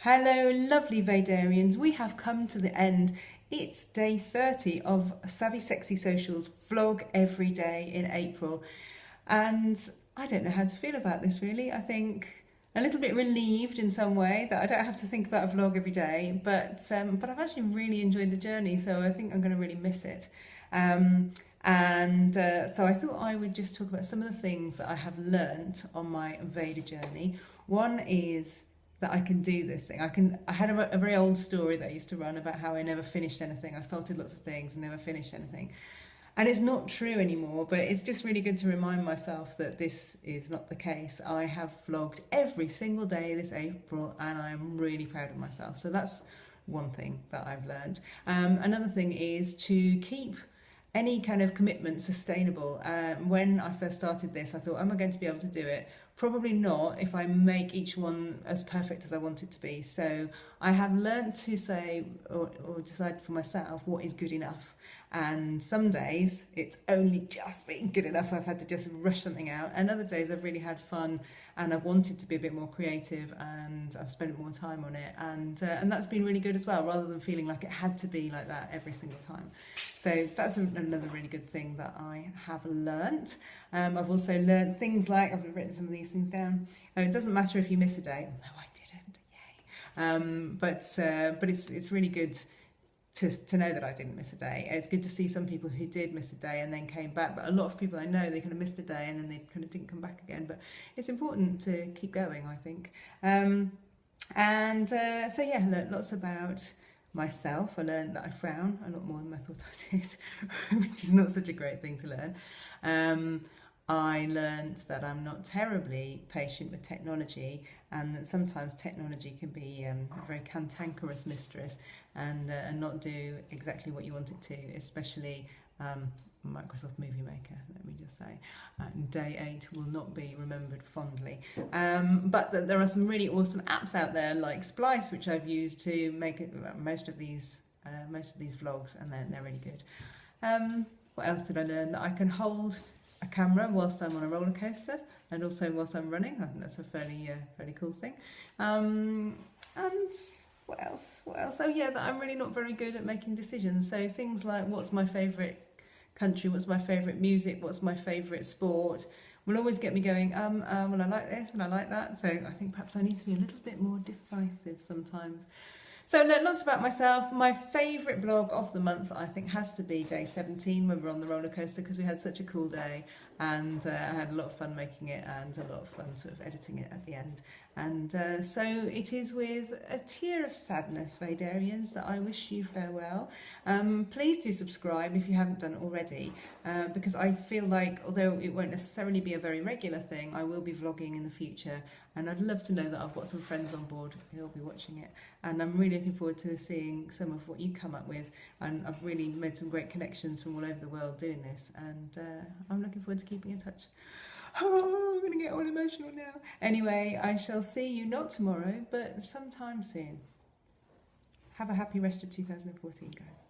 Hello, lovely Vedarians. We have come to the end. It's day 30 of Savvy Sexy Social's vlog every day in April. And I don't know how to feel about this really. I think a little bit relieved in some way that I don't have to think about a vlog every day, but I've actually really enjoyed the journey, so I think I'm going to really miss it. So I thought I would just talk about some of the things that I have learnt on my VEDA journey. One is that I can do this thing. I had a very old story that I used to run about how I never finished anything. I started lots of things and never finished anything. And it's not true anymore, but it's just really good to remind myself that this is not the case. I have vlogged every single day this April and I'm really proud of myself. So that's one thing that I've learned. Another thing is to keep any kind of commitment sustainable. When I first started this, I thought, am I going to be able to do it? Probably not if I make each one as perfect as I want it to be. So I have learned to say or decide for myself what is good enough. And some days it's only just been good enough. I've had to just rush something out. And other days I've really had fun and I've wanted to be a bit more creative and I've spent more time on it. And that's been really good as well, rather than feeling like it had to be like that every single time. So that's another really good thing that I have learnt. I've also learnt things like, I've written some of these things down. It doesn't matter if you miss a day, although I didn't, yay. But it's really good to know that I didn't miss a day. It's good to see some people who did miss a day and then came back, but a lot of people I know, they kind of missed a day and then they kind of didn't come back again. But it's important to keep going, I think. So yeah, I learned lots about myself. I learned that I frown a lot more than I thought I did, which is not such a great thing to learn. I learned that I'm not terribly patient with technology and that sometimes technology can be a very cantankerous mistress and not do exactly what you want it to, especially Microsoft Movie Maker, let me just say. Day 8 will not be remembered fondly. But there are some really awesome apps out there like Splice, which I've used to make most of these vlogs, and they're really good. What else did I learn? That I can hold a camera whilst I'm on a roller coaster and also whilst I'm running. I think that's a fairly cool thing. And what else? Oh yeah, that I'm really not very good at making decisions. So things like what's my favourite country, what's my favourite music, what's my favourite sport, will always get me going, well, I like this and I like that. So I think perhaps I need to be a little bit more decisive sometimes. So lots about myself. My favourite blog of the month, I think, has to be day 17 when we were on the roller coaster, because we had such a cool day and I had a lot of fun making it and a lot of fun sort of editing it at the end. And so it is with a tear of sadness, Vedarians, that I wish you farewell. Please do subscribe if you haven't done already, because I feel like, although it won't necessarily be a very regular thing, I will be vlogging in the future, and I'd love to know that I've got some friends on board who'll be watching it, and I'm really looking forward to seeing some of what you come up with, and I've really made some great connections from all over the world doing this, and I'm looking forward to keeping in touch. Oh, I'm going to get all emotional now. Anyway, I shall see you not tomorrow, but sometime soon. Have a happy rest of 2014, guys.